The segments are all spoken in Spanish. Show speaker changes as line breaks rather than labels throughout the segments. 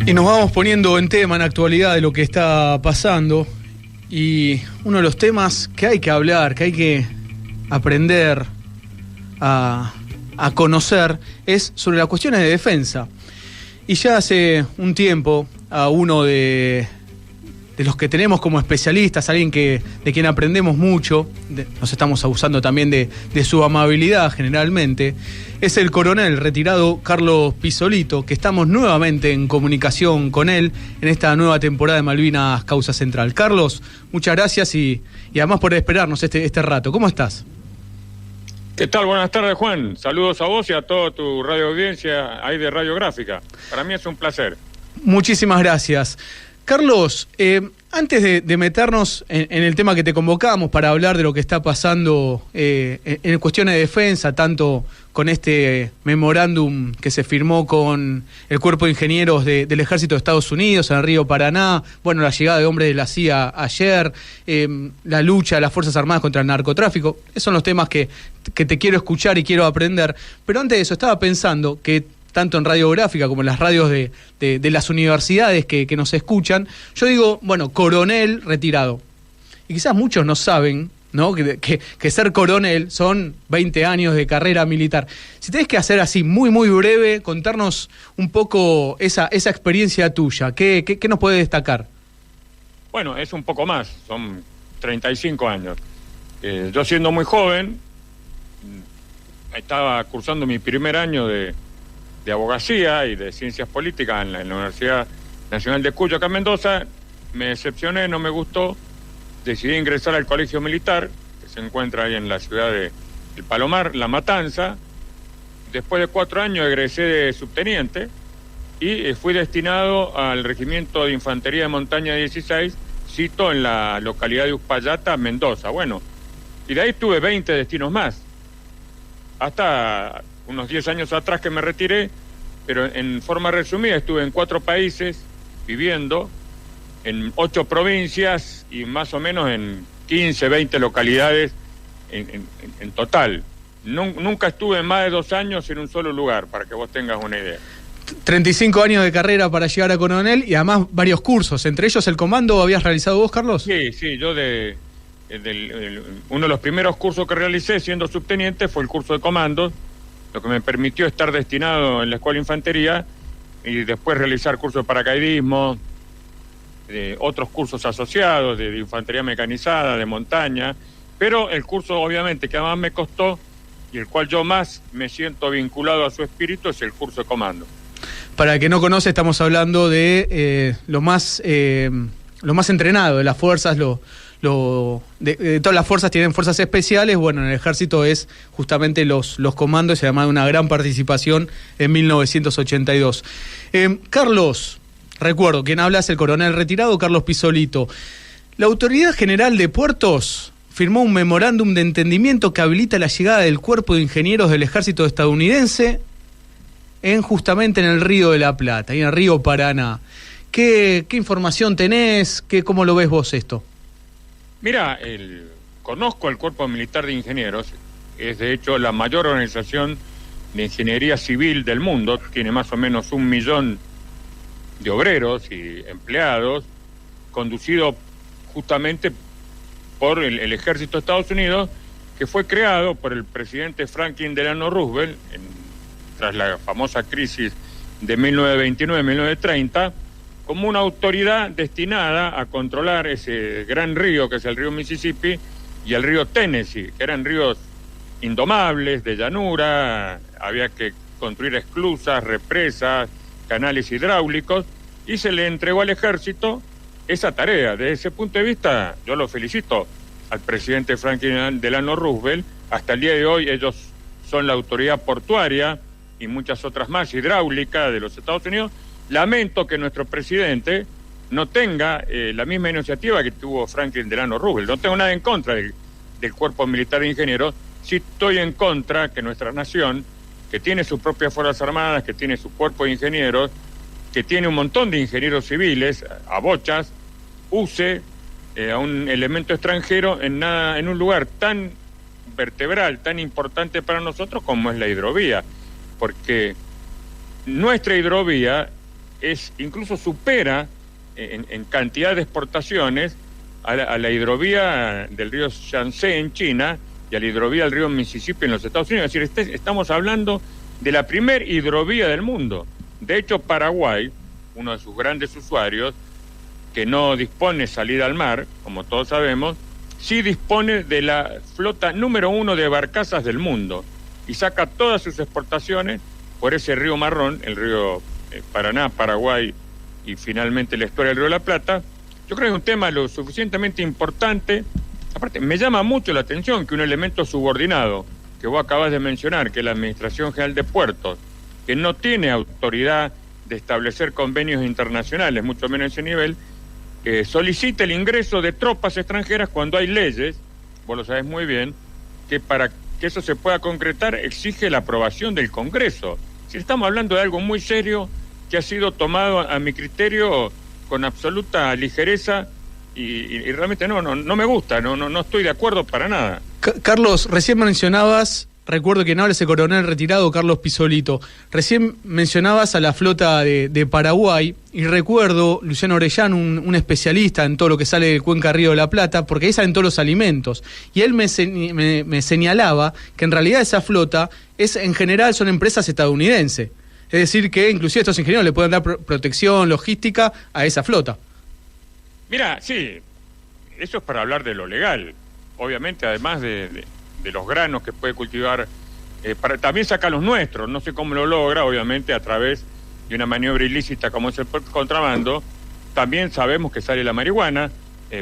Y nos vamos poniendo en tema, en actualidad, de lo que está pasando. Y uno de los temas que hay que hablar, que hay que aprender a conocer, es sobre las cuestiones de defensa. Y ya hace un tiempo, a uno de los que tenemos como especialistas, alguien de quien aprendemos mucho, nos estamos abusando también de su amabilidad generalmente, es el coronel retirado Carlos Pisolito, que estamos nuevamente en comunicación con él en esta nueva temporada de Malvinas Causa Central. Carlos, muchas gracias y además por esperarnos este rato. ¿Cómo estás?
¿Qué tal? Buenas tardes, Juan. Saludos a vos y a toda tu radio audiencia ahí de Radiográfica. Para mí es un placer.
Muchísimas gracias. Carlos, antes de meternos en el tema que te convocamos para hablar de lo que está pasando en cuestiones de defensa, tanto con este memorándum que se firmó con el Cuerpo de Ingenieros del Ejército de Estados Unidos en el Río Paraná, bueno, la llegada de hombres de la CIA ayer, la lucha de las Fuerzas Armadas contra el narcotráfico, esos son los temas que te quiero escuchar y quiero aprender. Pero antes de eso, estaba pensando que tanto en Radiográfica como en las radios de las universidades que nos escuchan, yo digo, bueno, coronel retirado. Y quizás muchos no saben, ¿no? Que ser coronel son 20 años de carrera militar. Si tenés que hacer así, muy, muy breve, contarnos un poco esa experiencia tuya, ¿qué nos puede destacar?
Bueno, es un poco más, son 35 años. Yo siendo muy joven, estaba cursando mi primer año de abogacía y de ciencias políticas en la Universidad Nacional de Cuyo, acá en Mendoza. Me decepcioné, no me gustó, decidí ingresar al colegio militar, que se encuentra ahí en la ciudad de El Palomar, La Matanza. Después de 4 años egresé de subteniente y fui destinado al Regimiento de Infantería de Montaña 16, sito en la localidad de Uspallata, Mendoza. Bueno, y de ahí tuve 20 destinos más, hasta unos 10 años atrás que me retiré, pero en forma resumida estuve en 4 países viviendo, en 8 provincias y más o menos en 15, 20 localidades en total. Nunca estuve más de 2 años en un solo lugar, para que vos tengas una idea.
35 años de carrera para llegar a coronel y además varios cursos, entre ellos el comando. ¿Habías realizado vos, Carlos?
Sí, yo uno de los primeros cursos que realicé siendo subteniente fue el curso de comandos, lo que me permitió estar destinado en la Escuela de Infantería y después realizar cursos de paracaidismo, otros cursos asociados de infantería mecanizada, de montaña, pero el curso obviamente que más me costó y el cual yo más me siento vinculado a su espíritu es el curso de comando.
Para el que no conoce, estamos hablando de lo más entrenado de las fuerzas, de todas las fuerzas tienen fuerzas especiales. Bueno, en el ejército es justamente los comandos, y además de una gran participación en 1982. Carlos, recuerdo, quien habla es el coronel retirado Carlos Pisolito. La Autoridad General de Puertos firmó un memorándum de entendimiento que habilita la llegada del Cuerpo de Ingenieros del Ejército estadounidense justamente en el Río de la Plata, y en el Río Paraná. ¿Qué información tenés? ¿Cómo lo ves vos esto?
Mira, conozco el Cuerpo Militar de Ingenieros, es de hecho la mayor organización de ingeniería civil del mundo, tiene más o menos 1 millón de obreros y empleados, conducido justamente por el Ejército de Estados Unidos, que fue creado por el presidente Franklin Delano Roosevelt tras la famosa crisis de 1929-1930, como una autoridad destinada a controlar ese gran río que es el río Mississippi y el río Tennessee, que eran ríos indomables, de llanura, había que construir esclusas, represas, canales hidráulicos, y se le entregó al ejército esa tarea. Desde ese punto de vista, yo lo felicito al presidente Franklin Delano Roosevelt. Hasta el día de hoy ellos son la autoridad portuaria y muchas otras más, hidráulica, de los Estados Unidos. Lamento que nuestro presidente no tenga la misma iniciativa que tuvo Franklin Delano Roosevelt. No tengo nada en contra del Cuerpo Militar de Ingenieros, sí estoy en contra que nuestra nación, que tiene sus propias Fuerzas Armadas, que tiene su cuerpo de ingenieros, que tiene un montón de ingenieros civiles, a bochas, use a un elemento extranjero en un lugar tan vertebral, tan importante para nosotros como es la hidrovía, porque nuestra hidrovía incluso supera en cantidad de exportaciones a la hidrovía del río Yangtze en China y a la hidrovía del río Mississippi en los Estados Unidos. Es decir, estamos hablando de la primer hidrovía del mundo. De hecho, Paraguay, uno de sus grandes usuarios, que no dispone salida al mar, como todos sabemos, sí dispone de la flota número 1 de barcazas del mundo y saca todas sus exportaciones por ese río marrón, el río Paraná, Paraguay y finalmente la historia del río de la Plata. Yo creo que es un tema lo suficientemente importante. Aparte, me llama mucho la atención que un elemento subordinado que vos acabas de mencionar, que es la Administración General de Puertos, que no tiene autoridad de establecer convenios internacionales, mucho menos ese nivel, solicita el ingreso de tropas extranjeras cuando hay leyes, vos lo sabés muy bien, que para que eso se pueda concretar exige la aprobación del Congreso. Si estamos hablando de algo muy serio que ha sido tomado a mi criterio con absoluta ligereza y realmente no me gusta, no estoy de acuerdo para nada.
Carlos, recién mencionabas, recuerdo que no habla ese coronel retirado Carlos Pisolito, recién mencionabas a la flota de Paraguay y recuerdo Luciano Orellán, un especialista en todo lo que sale del Cuenca Río de la Plata, porque ahí salen todos los alimentos, y él me señalaba que en realidad esa flota en general son empresas estadounidenses, es decir que inclusive estos ingenieros le pueden dar protección logística a esa flota.
Mira, sí, eso es para hablar de lo legal, obviamente además de los granos que puede cultivar, también saca los nuestros, no sé cómo lo logra, obviamente a través de una maniobra ilícita como es el contrabando. También sabemos que sale la marihuana,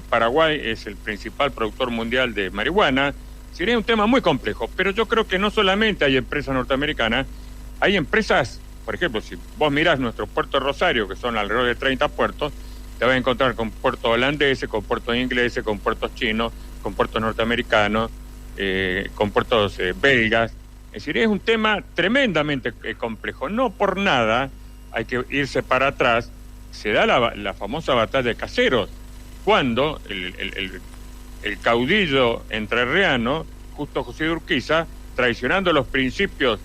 Paraguay es el principal productor mundial de marihuana. Sería un tema muy complejo, pero yo creo que no solamente hay empresas norteamericanas, hay empresas, por ejemplo, si vos mirás nuestro puerto de Rosario, que son alrededor de 30 puertos, te vas a encontrar con puertos holandeses, con puertos ingleses, con puertos chinos, con puertos norteamericanos, con puertos belgas. Es decir, es un tema tremendamente complejo. No por nada hay que irse para atrás. Se da la famosa batalla de Caseros, cuando el caudillo entrerriano, Justo José de Urquiza, traicionando los principios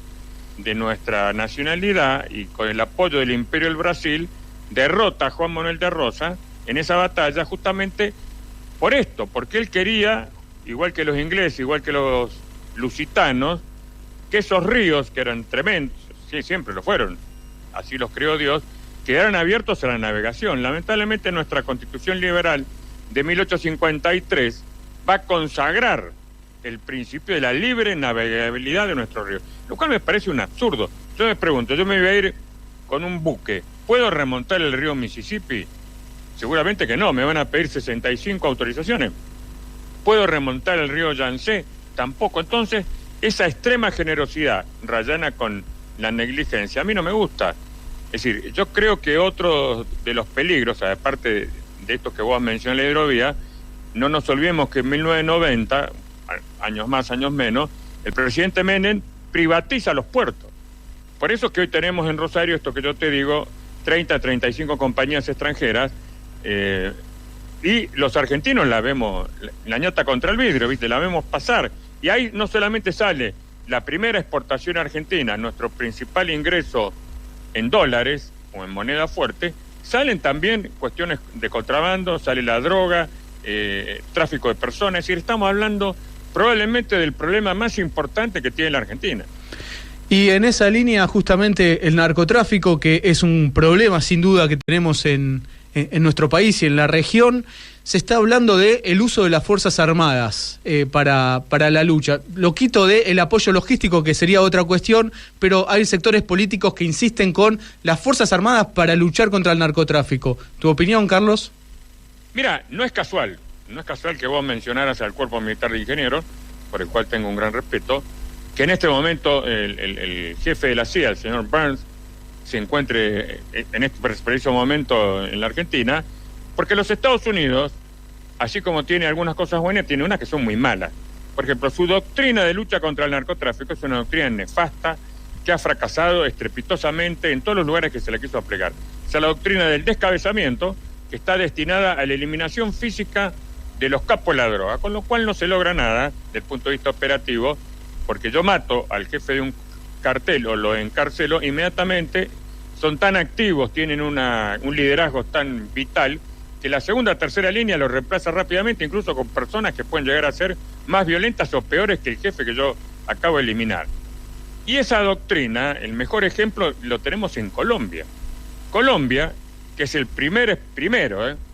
de nuestra nacionalidad y con el apoyo del Imperio del Brasil, derrota a Juan Manuel de Rosas en esa batalla justamente por esto, porque él quería, igual que los ingleses, igual que los lusitanos, que esos ríos, que eran tremendos, sí, siempre lo fueron, así los creó Dios, quedaran abiertos a la navegación. Lamentablemente nuestra Constitución Liberal de 1853 va a consagrar el principio de la libre navegabilidad de nuestros ríos, lo cual me parece un absurdo. Yo me pregunto, yo me voy a ir con un buque, ¿puedo remontar el río Mississippi? Seguramente que no, me van a pedir 65 autorizaciones. ¿Puedo remontar el río Yangtze? Tampoco. Entonces, esa extrema generosidad rayana con la negligencia a mí no me gusta. Es decir, yo creo que otro de los peligros, aparte de estos que vos mencionás, la hidrovía, no nos olvidemos que en 1990, años más, años menos, el presidente Menem privatiza los puertos. Por eso que hoy tenemos en Rosario, esto que yo te digo, 30, 35 compañías extranjeras, y los argentinos la vemos, la ñata contra el vidrio, ¿viste? La vemos pasar. Y ahí no solamente sale la primera exportación argentina, nuestro principal ingreso en dólares o en moneda fuerte, salen también cuestiones de contrabando, sale la droga, tráfico de personas. Es decir, estamos hablando probablemente del problema más importante que tiene la Argentina.
Y en esa línea justamente el narcotráfico, que es un problema sin duda que tenemos en nuestro país y en la región, se está hablando de el uso de las Fuerzas Armadas para la lucha. Lo quito de el apoyo logístico, que sería otra cuestión, pero hay sectores políticos que insisten con las Fuerzas Armadas para luchar contra el narcotráfico. ¿Tu opinión, Carlos?
Mira, no es casual que vos mencionaras al Cuerpo Militar de Ingenieros, por el cual tengo un gran respeto, que en este momento el jefe de la CIA, el señor Burns, se encuentre en este preciso momento en la Argentina, porque los Estados Unidos, así como tiene algunas cosas buenas, tiene unas que son muy malas. Por ejemplo, su doctrina de lucha contra el narcotráfico es una doctrina nefasta que ha fracasado estrepitosamente en todos los lugares que se le quiso aplicar. O sea, la doctrina del descabezamiento, que está destinada a la eliminación física de los capos de la droga, con lo cual no se logra nada desde el punto de vista operativo, porque yo mato al jefe de un cartel o lo encarcelo, inmediatamente son tan activos, tienen un liderazgo tan vital, que la segunda, tercera línea los reemplaza rápidamente, incluso con personas que pueden llegar a ser más violentas o peores que el jefe que yo acabo de eliminar. Y esa doctrina, el mejor ejemplo lo tenemos en Colombia. Colombia, que es el primero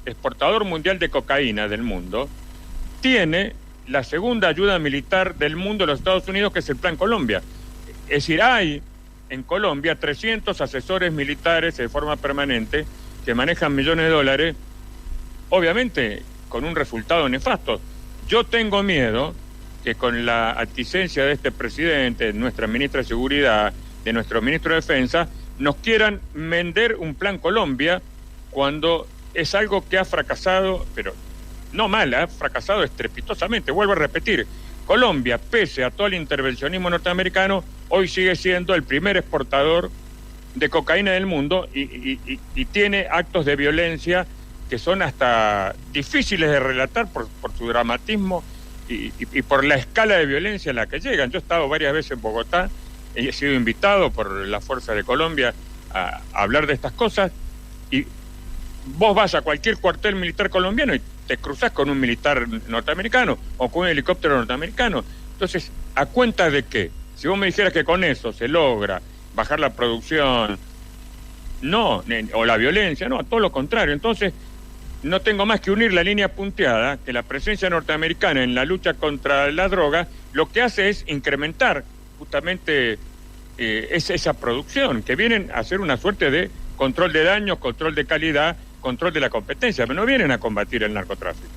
exportador mundial de cocaína del mundo, tiene la segunda ayuda militar del mundo de los Estados Unidos, que es el Plan Colombia. Es decir, hay en Colombia 300 asesores militares de forma permanente que manejan millones de dólares, obviamente con un resultado nefasto. Yo tengo miedo que con la acticencia de este presidente, de nuestra ministra de Seguridad, de nuestro ministro de Defensa, nos quieran vender un Plan Colombia cuando es algo que ha fracasado, pero no mal, ha fracasado estrepitosamente. Vuelvo a repetir, Colombia, pese a todo el intervencionismo norteamericano, hoy sigue siendo el primer exportador de cocaína del mundo y tiene actos de violencia que son hasta difíciles de relatar por su dramatismo y por la escala de violencia a la que llegan. Yo he estado varias veces en Bogotá, he sido invitado por la Fuerza de Colombia a hablar de estas cosas, y vos vas a cualquier cuartel militar colombiano y te cruzás con un militar norteamericano o con un helicóptero norteamericano. Entonces, ¿a cuenta de qué? Si vos me dijeras que con eso se logra bajar la producción, no, o la violencia, no, todo lo contrario. Entonces, no tengo más que unir la línea punteada, que la presencia norteamericana en la lucha contra la droga lo que hace es incrementar justamente esa producción, que vienen a hacer una suerte de control de daños, control de calidad, control de la competencia, pero no vienen a combatir el narcotráfico.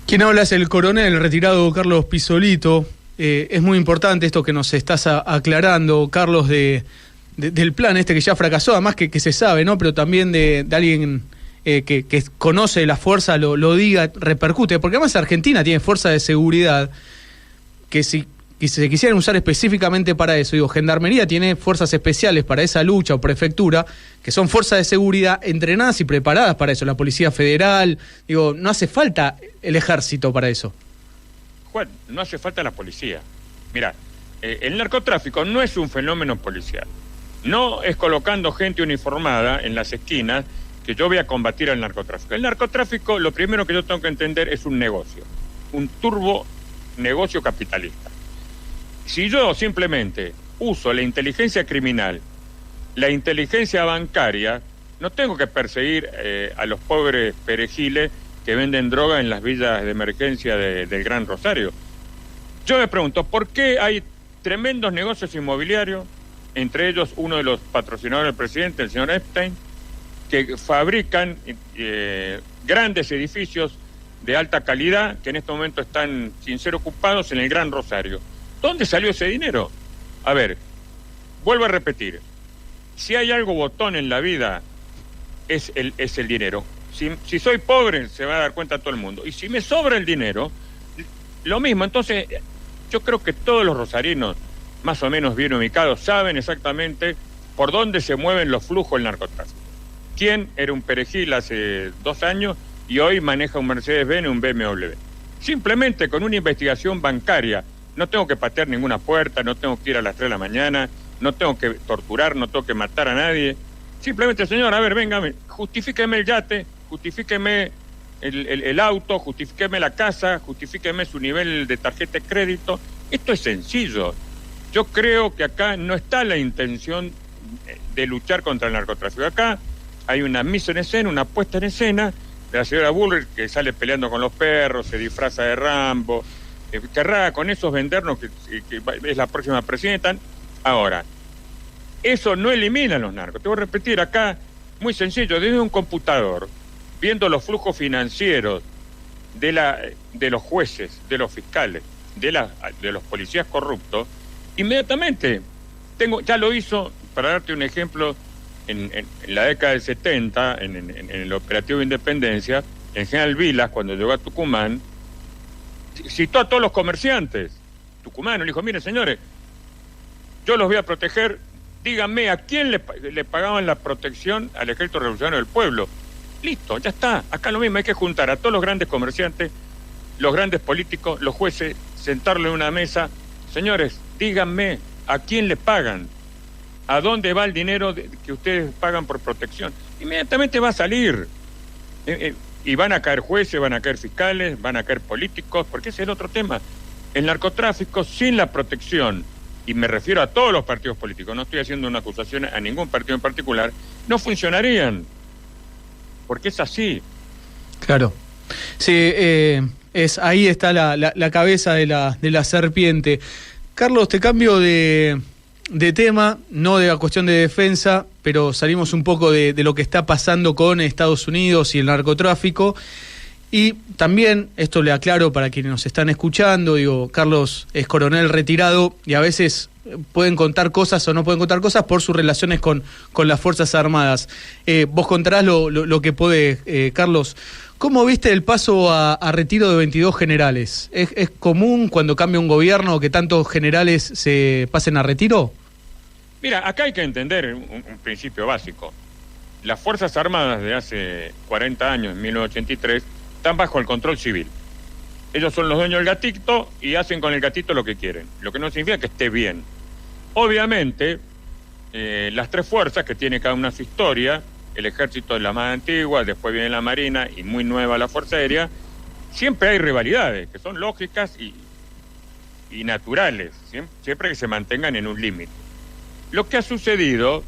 Quien habla es el coronel retirado Carlos Pisolito. Es muy importante esto que nos estás aclarando, Carlos, del plan este que ya fracasó, además que se sabe, ¿no? Pero también de alguien que conoce la fuerza, lo diga, repercute, porque además Argentina tiene fuerza de seguridad que si se quisieran usar específicamente para eso, digo, Gendarmería tiene fuerzas especiales para esa lucha, o prefectura, que son fuerzas de seguridad entrenadas y preparadas para eso, la Policía Federal, digo, no hace falta el ejército para eso.
Juan, no hace falta la policía. Mira, el narcotráfico no es un fenómeno policial, no es colocando gente uniformada en las esquinas que yo voy a combatir al narcotráfico. El narcotráfico, lo primero que yo tengo que entender, es un negocio, un turbo negocio capitalista. Si yo simplemente uso la inteligencia criminal, la inteligencia bancaria, no tengo que perseguir a los pobres perejiles que venden droga en las villas de emergencia del Gran Rosario. Yo me pregunto, ¿por qué hay tremendos negocios inmobiliarios, entre ellos uno de los patrocinadores del presidente, el señor Epstein, que fabrican grandes edificios de alta calidad que en este momento están sin ser ocupados en el Gran Rosario? ¿Dónde salió ese dinero? A ver, vuelvo a repetir, si hay algo botón en la vida, es el dinero. Si soy pobre, se va a dar cuenta todo el mundo. Y si me sobra el dinero, lo mismo. Entonces, yo creo que todos los rosarinos, más o menos bien ubicados, saben exactamente por dónde se mueven los flujos del narcotráfico. ¿Quién era un perejil hace 2 años y hoy maneja un Mercedes-Benz y un BMW? Simplemente con una investigación bancaria. No tengo que patear ninguna puerta, no tengo que ir a las 3 de la mañana, no tengo que torturar, no tengo que matar a nadie. Simplemente, señor, a ver, venga, justifíqueme el yate, justifíqueme el auto, justifíqueme la casa, justifíqueme su nivel de tarjeta de crédito. Esto es sencillo. Yo creo que acá no está la intención de luchar contra el narcotráfico. Acá hay una mise en escena, una puesta en escena de la señora Bullrich, que sale peleando con los perros, se disfraza de Rambo, querrá con esos vendernos que es la próxima presidenta. Ahora, eso no elimina a los narcos. Te voy a repetir acá, muy sencillo, desde un computador, viendo los flujos financieros de los jueces, de los fiscales, de los policías corruptos, inmediatamente ya lo hizo, para darte un ejemplo, en la década del 70, en el operativo Independencia, el general Vilas, cuando llegó a Tucumán, citó a todos los comerciantes tucumanos, le dijo, miren señores, yo los voy a proteger, díganme a quién le pagaban la protección al Ejército Revolucionario del Pueblo. Listo, ya está, acá lo mismo, hay que juntar a todos los grandes comerciantes, los grandes políticos, los jueces, sentarlo en una mesa, señores, díganme a quién le pagan. ¿A dónde va el dinero que ustedes pagan por protección? Inmediatamente va a salir. Y van a caer jueces, van a caer fiscales, van a caer políticos, porque ese es el otro tema. El narcotráfico sin la protección, y me refiero a todos los partidos políticos, no estoy haciendo una acusación a ningún partido en particular, no funcionarían. Porque es así.
Claro. Sí, ahí está la cabeza de la serpiente. Carlos, te cambio de tema, no de la cuestión de defensa, pero salimos un poco de lo que está pasando con Estados Unidos y el narcotráfico. Y también, esto le aclaro para quienes nos están escuchando, digo, Carlos es coronel retirado y a veces pueden contar cosas o no pueden contar cosas por sus relaciones con las Fuerzas Armadas. Vos contarás lo que podés, Carlos. ¿Cómo viste el paso a retiro de 22 generales? ¿Es común cuando cambia un gobierno que tantos generales se pasen a retiro?
Mira, acá hay que entender un principio básico. Las Fuerzas Armadas de hace 40 años, en 1983, están bajo el control civil. Ellos son los dueños del gatito y hacen con el gatito lo que quieren, lo que no significa que esté bien. Obviamente, las tres fuerzas que tiene cada una su historia, el ejército es la más antigua, después viene la marina y muy nueva la Fuerza Aérea, siempre hay rivalidades que son lógicas y naturales, siempre que se mantengan en un límite. Lo que ha sucedido,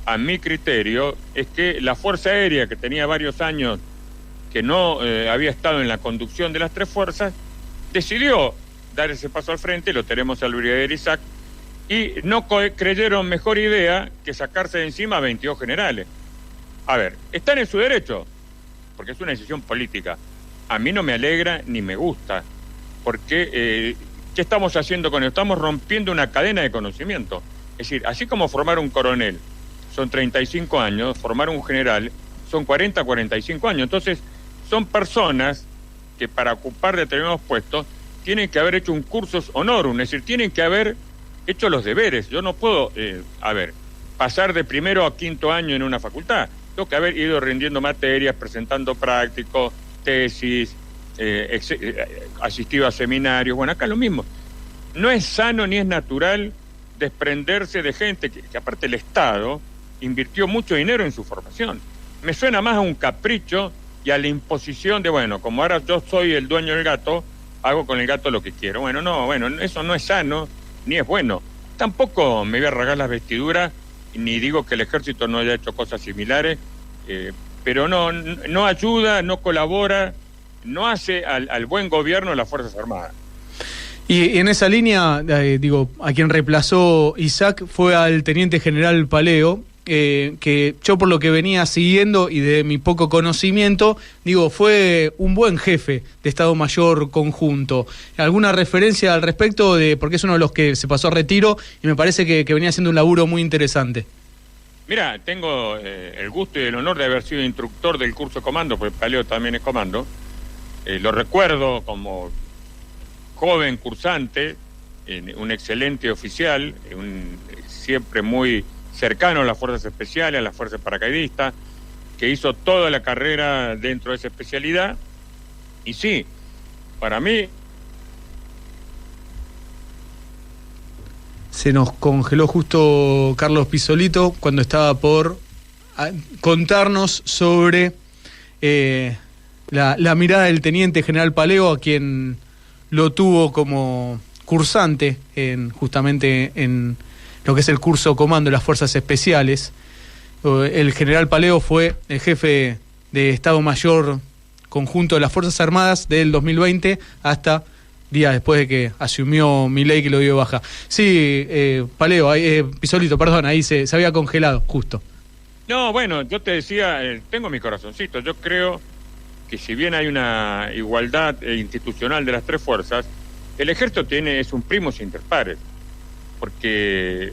a mi criterio, es que la Fuerza Aérea, que tenía varios años que no había estado en la conducción de las tres fuerzas, decidió dar ese paso al frente, lo tenemos al brigadier Isaac, y no creyeron mejor idea que sacarse de encima a 22 generales. A ver, están en su derecho, porque es una decisión política. A mí no me alegra ni me gusta, porque ¿qué estamos haciendo con esto? Estamos rompiendo una cadena de conocimiento. Es decir, así como formar un coronel son 35 años, formar un general son 40, 45 años. Entonces, son personas que para ocupar determinados puestos tienen que haber hecho un cursus honorum, es decir, tienen que haber hecho los deberes. Yo no puedo, pasar de primero a quinto año en una facultad. Tengo que haber ido rindiendo materias, presentando prácticos, tesis, asistido a seminarios. Bueno, acá lo mismo. No es sano ni es natural desprenderse de gente que aparte el Estado invirtió mucho dinero en su formación. Me suena más a un capricho y a la imposición de, bueno, como ahora yo soy el dueño del gato, hago con el gato lo que quiero. Bueno, eso no es sano ni es bueno. Tampoco me voy a rasgar las vestiduras, ni digo que el ejército no haya hecho cosas similares, pero no ayuda, no colabora, no hace al buen gobierno de las Fuerzas Armadas.
Y en esa línea, a quien reemplazó Isaac fue al teniente general Paleo, que yo por lo que venía siguiendo y de mi poco conocimiento, fue un buen jefe de Estado Mayor Conjunto. ¿Alguna referencia al respecto? Porque es uno de los que se pasó a retiro y me parece que venía haciendo un laburo muy interesante.
Mira, tengo el gusto y el honor de haber sido instructor del curso comando, porque Paleo también es comando. Lo recuerdo como joven cursante, un excelente oficial, siempre muy cercano a las fuerzas especiales, a las fuerzas paracaidistas, que hizo toda la carrera dentro de esa especialidad. Y sí, para mí...
Se nos congeló justo Carlos Pisolito cuando estaba por contarnos sobre la mirada del teniente general Paleo, a quien lo tuvo como cursante justamente en lo que es el curso comando de las Fuerzas Especiales. El general Paleo fue el jefe de Estado Mayor Conjunto de las Fuerzas Armadas del 2020 hasta días después de que asumió Milei, que lo dio baja. Sí, Paleo, Pisolito, perdón, ahí se había congelado, justo.
No, bueno, yo te decía, tengo mi corazoncito, yo creo que si bien hay una igualdad institucional de las tres fuerzas, el ejército es un primus inter pares, porque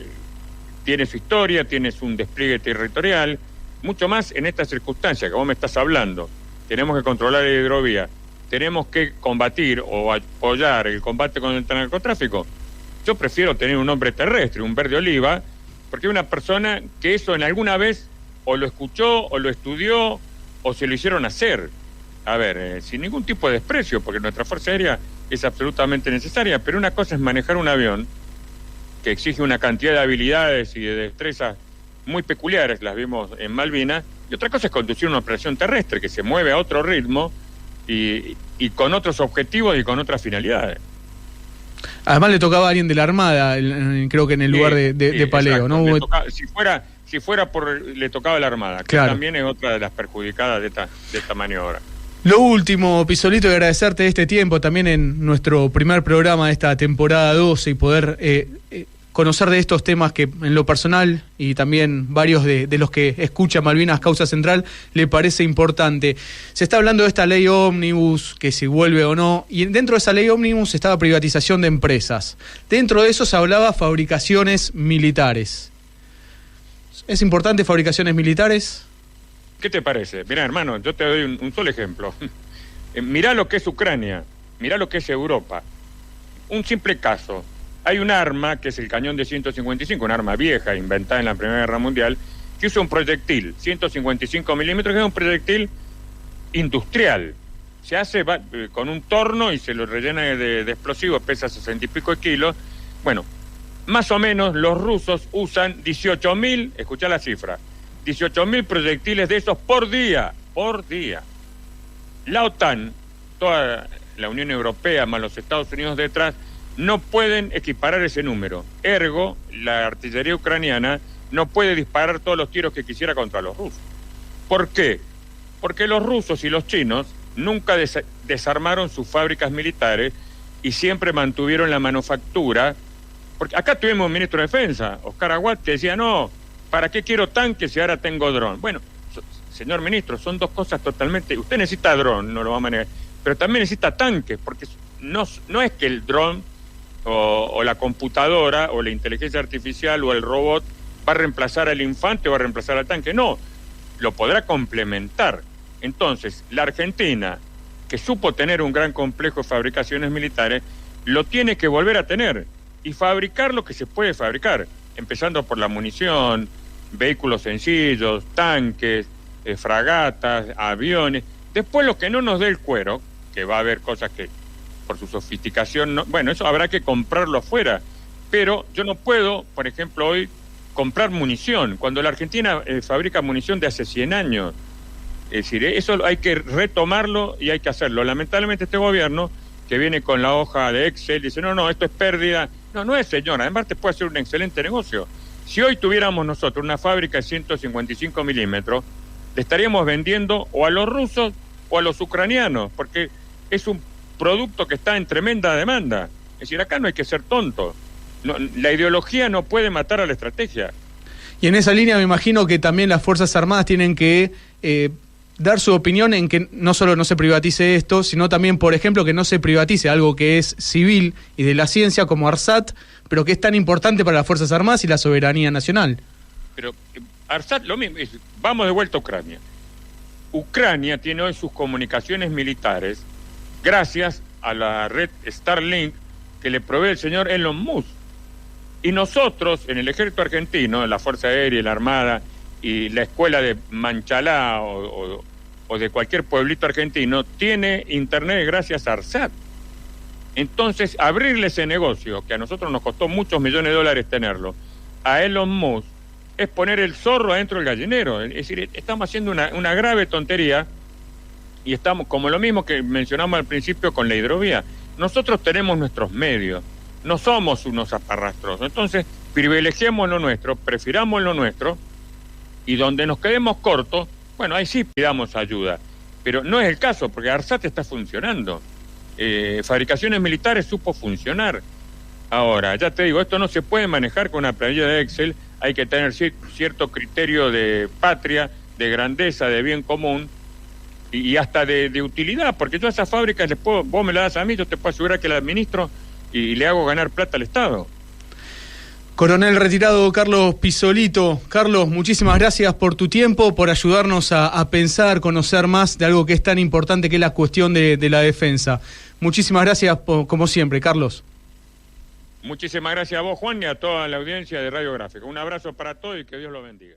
tiene su historia, tiene un despliegue territorial, mucho más en esta circunstancia que vos me estás hablando. Tenemos que controlar la hidrovía, tenemos que combatir o apoyar el combate con el narcotráfico. Yo prefiero tener un hombre terrestre, un verde oliva, porque hay una persona que eso en alguna vez o lo escuchó, o lo estudió, o se lo hicieron hacer. A ver, sin ningún tipo de desprecio, porque nuestra Fuerza Aérea es absolutamente necesaria, pero una cosa es manejar un avión que exige una cantidad de habilidades y de destrezas muy peculiares, las vimos en Malvinas, y otra cosa es conducir una operación terrestre que se mueve a otro ritmo y con otros objetivos y con otras finalidades.
Además le tocaba a alguien de la Armada, creo que en el lugar de Paleo,
exacto.
¿no?
Si fuera le tocaba a la Armada, que
claro,
también es otra de las perjudicadas de esta maniobra.
Lo último, Pisolito, y agradecerte este tiempo también en nuestro primer programa de esta temporada 12 y poder conocer de estos temas que en lo personal y también varios de los que escuchan Malvinas Causa Central le parece importante. Se está hablando de esta ley ómnibus, que si vuelve o no, y dentro de esa ley ómnibus estaba privatización de empresas. Dentro de eso se hablaba fabricaciones militares. ¿Es importante fabricaciones militares?
¿Qué te parece? Mirá, hermano, yo te doy un solo ejemplo. Mirá lo que es Ucrania, mirá lo que es Europa. Un simple caso. Hay un arma, que es el cañón de 155, un arma vieja, inventada en la Primera Guerra Mundial, que usa un proyectil, 155 milímetros, que es un proyectil industrial. Se hace con un torno y se lo rellena de explosivos, pesa 60 y pico de kilos. Bueno, más o menos los rusos usan 18.000, escuchá la cifra, 18.000 proyectiles de esos por día. La OTAN, toda la Unión Europea más los Estados Unidos detrás, no pueden equiparar ese número. Ergo, la artillería ucraniana no puede disparar todos los tiros que quisiera contra los rusos. ¿Por qué? Porque los rusos y los chinos nunca desarmaron sus fábricas militares y siempre mantuvieron la manufactura. Porque acá tuvimos un ministro de Defensa, Oscar Aguad, que decía, no, ¿para qué quiero tanques si ahora tengo dron? Bueno, señor ministro, son dos cosas totalmente... Usted necesita dron, no lo va a manejar, pero también necesita tanques, porque no es que el dron o la computadora o la inteligencia artificial o el robot va a reemplazar al infante o va a reemplazar al tanque. No, lo podrá complementar. Entonces, la Argentina, que supo tener un gran complejo de fabricaciones militares, lo tiene que volver a tener y fabricar lo que se puede fabricar, empezando por la munición, vehículos sencillos, tanques, fragatas, aviones. Después lo que no nos dé el cuero, que va a haber cosas que por su sofisticación, no, bueno, eso habrá que comprarlo afuera, pero yo no puedo, por ejemplo, hoy comprar munición, cuando la Argentina fabrica munición de hace 100 años. Es decir, eso hay que retomarlo y hay que hacerlo. Lamentablemente este gobierno, que viene con la hoja de Excel, dice, no, esto es pérdida. No es, señora, además te puede hacer un excelente negocio. Si hoy tuviéramos nosotros una fábrica de 155 milímetros, le estaríamos vendiendo o a los rusos o a los ucranianos, porque es un producto que está en tremenda demanda. Es decir, acá no hay que ser tonto. No, la ideología no puede matar a la estrategia.
Y en esa línea me imagino que también las Fuerzas Armadas tienen que dar su opinión en que no solo no se privatice esto, sino también, por ejemplo, que no se privatice algo que es civil y de la ciencia como ARSAT, pero que es tan importante para las Fuerzas Armadas y la soberanía nacional.
Pero ARSAT, lo mismo, vamos de vuelta a Ucrania. Ucrania tiene hoy sus comunicaciones militares gracias a la red Starlink que le provee el señor Elon Musk. Y nosotros, en el ejército argentino, en la Fuerza Aérea y la Armada, y la escuela de Manchalá o de cualquier pueblito argentino, tiene internet gracias a ARSAT. Entonces, abrirle ese negocio, que a nosotros nos costó muchos millones de dólares tenerlo, a Elon Musk, es poner el zorro adentro del gallinero. Es decir, estamos haciendo una grave tontería. Y estamos, como lo mismo que mencionamos al principio con la hidrovía, nosotros tenemos nuestros medios, no somos unos zaparrastros. Entonces, privilegiemos lo nuestro, prefiramos lo nuestro, y donde nos quedemos cortos, bueno, ahí sí pidamos ayuda. Pero no es el caso, porque ARSAT está funcionando. Fabricaciones militares supo funcionar. Ahora, ya te digo, esto no se puede manejar con una planilla de Excel, hay que tener cierto criterio de patria, de grandeza, de bien común, y hasta de utilidad, porque yo a esas fábricas vos me las das a mí, yo te puedo asegurar que las administro y le hago ganar plata al Estado.
Coronel retirado Carlos Pisolito. Carlos, muchísimas gracias por tu tiempo, por ayudarnos a pensar, conocer más de algo que es tan importante que es la cuestión de la defensa. Muchísimas gracias, como siempre, Carlos.
Muchísimas gracias a vos, Juan, y a toda la audiencia de Radio Gráfica. Un abrazo para todos y que Dios los bendiga.